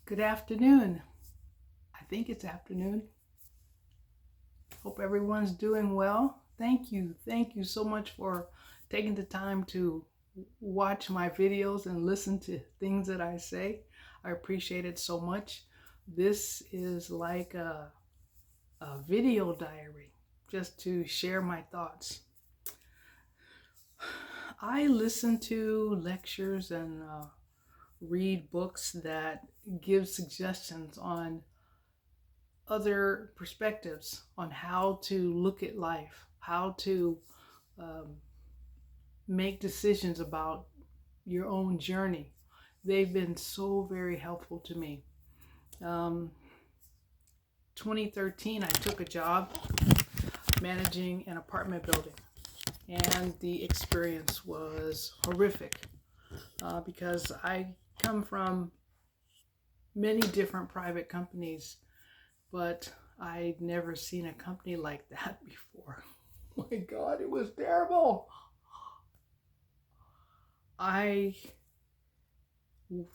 Good afternoon. I think it's afternoon. Hope everyone's doing well. Thank you. Thank you so much for taking the time to watch my videos and listen to things that I say. I appreciate it so much. This is like a video diary just to share my thoughts. I listen to lectures and read books that give suggestions on other perspectives on how to look at life, how to um, make decisions about your own journey. They've been so very helpful to me. Um, 2013, I took a job managing an apartment building, and the experience was horrific because I come from many different private companies, but I'd never seen a company like that before. Oh my God, it was terrible. I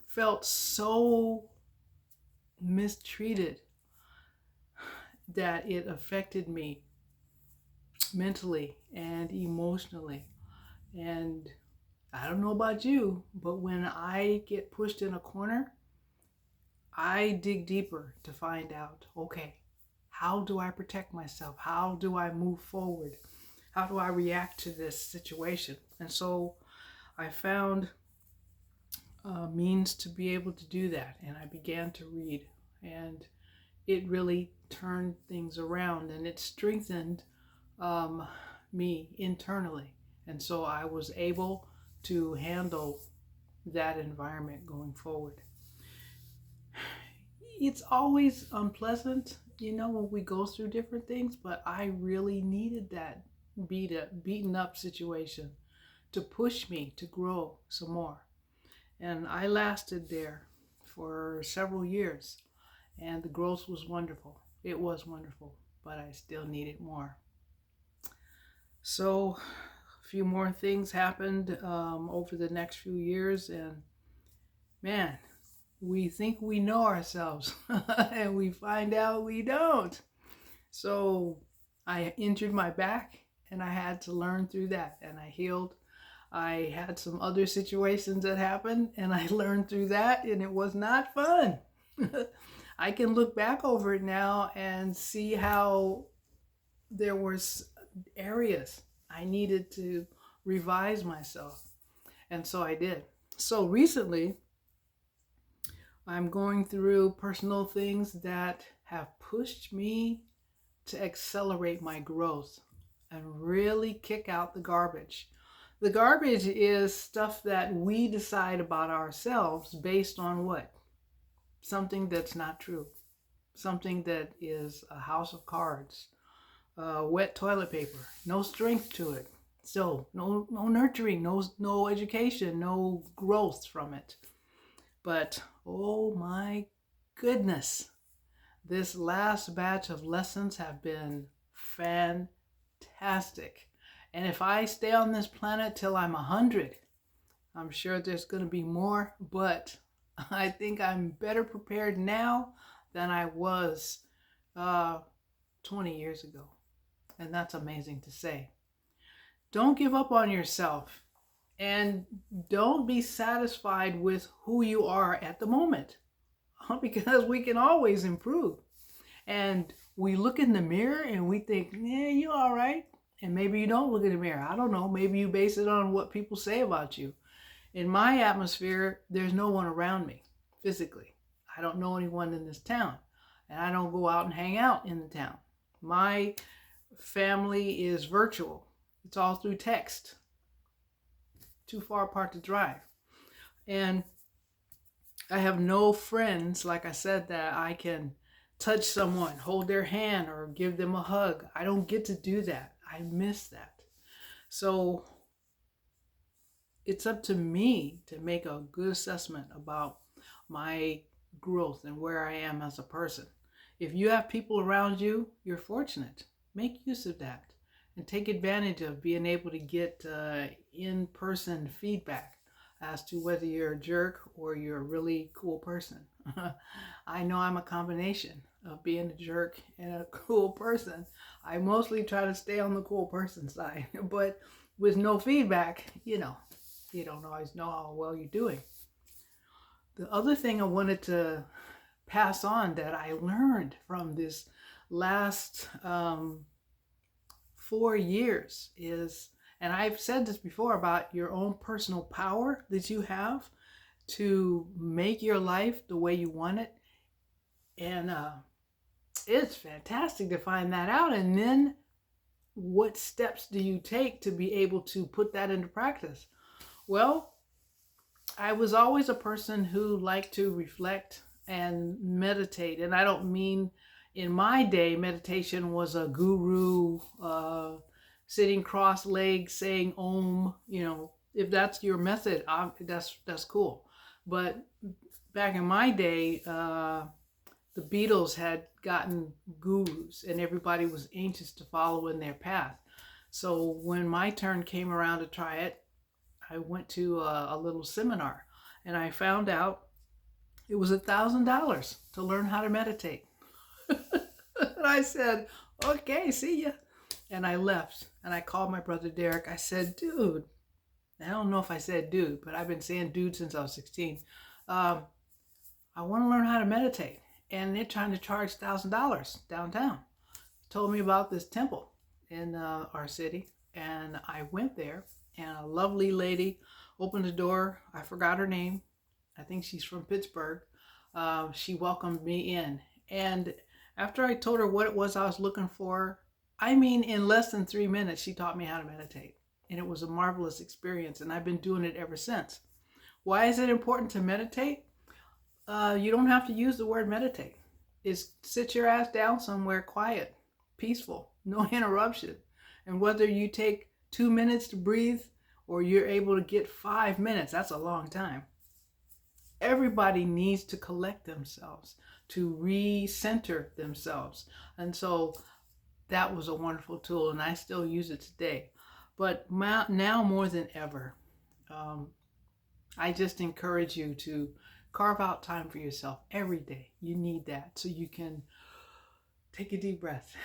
felt so mistreated that it affected me mentally and emotionally. And I don't know about you, but when I get pushed in a corner, I dig deeper to find out, okay, how do I protect myself? How do I move forward? How do I react to this situation? And so I found means to be able to do that. And I began to read, and it really turned things around and it strengthened um, me internally. And so I was able to handle that environment going forward. It's always unpleasant, when we go through different things, but I really needed that beaten up situation to push me to grow some more. And I lasted there for several years, and the growth was wonderful. It was wonderful, but I still needed more. So, a few more things happened over the next few years, and man, we think we know ourselves, and we find out we don't. So, I injured my back, and I had to learn through that, and I healed. I had some other situations that happened, and I learned through that, and it was not fun. I can look back over it now and see how there was areas I needed to revise myself, and so I did. So recently, I'm going through personal things that have pushed me to accelerate my growth and really kick out the garbage. The garbage is stuff that we decide about ourselves based on what? Something that's not true. Something that is a house of cards. Wet toilet paper. No strength to it. So no nurturing, no education, no growth from it. But oh my goodness, this last batch of lessons have been fantastic. And if I stay on this planet till I'm 100, I'm sure there's going to be more, but I think I'm better prepared now than I was uh, 20 years ago. And that's amazing to say. Don't give up on yourself, and don't be satisfied with who you are at the moment, because we can always improve. And we look in the mirror and we think, yeah, you're all right. And maybe you don't look in the mirror. I don't know. Maybe you base it on what people say about you. In my atmosphere, there's no one around me physically. I don't know anyone in this town. And I don't go out and hang out in the town. My family is virtual. It's all through text. Too far apart to drive. And I have no friends, like I said, that I can touch someone, hold their hand, or give them a hug. I don't get to do that. I miss that. So it's up to me to make a good assessment about my growth and where I am as a person. If you have people around you, you're fortunate. Make use of that and take advantage of being able to get in-person feedback. as to whether you're a jerk or you're a really cool person. I know I'm a combination of being a jerk and a cool person. I mostly try to stay on the cool person side, but with no feedback, you don't always know how well you're doing. The other thing I wanted to pass on that I learned from this last 4 years is, and I've said this before about your own personal power that you have to make your life the way you want it. And it's fantastic to find that out. And then what steps do you take to be able to put that into practice? Well, I was always a person who liked to reflect and meditate. And I don't mean in my day, meditation was a guru, sitting cross-legged, saying Om. If that's your method, that's cool. But back in my day, the Beatles had gotten gurus, and everybody was anxious to follow in their path. So when my turn came around to try it, I went to a little seminar, and I found out it was $1,000 to learn how to meditate. And I said, okay, see ya. And I left, and I called my brother Derek. I said, dude, I don't know if I said dude, but I've been saying dude since I was 16. I want to learn how to meditate. And they're trying to charge $1,000 downtown. Told me about this temple in our city. And I went there, and a lovely lady opened the door. I forgot her name. I think she's from Pittsburgh. She welcomed me in. And after I told her what it was I was looking for, in less than 3 minutes, she taught me how to meditate. And it was a marvelous experience. And I've been doing it ever since. Why is it important to meditate? You don't have to use the word meditate. It's sit your ass down somewhere quiet, peaceful, no interruption. And whether you take 2 minutes to breathe or you're able to get 5 minutes, that's a long time. Everybody needs to collect themselves, to recenter themselves. And so that was a wonderful tool, and I still use it today. But now more than ever, I just encourage you to carve out time for yourself every day. You need that so you can take a deep breath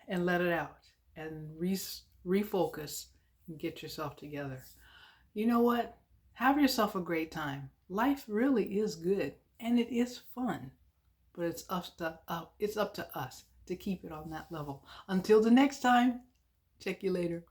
and let it out and refocus and get yourself together. You know what? Have yourself a great time. Life really is good and it is fun, but it's up to us to keep it on that level. Until the next time, check you later.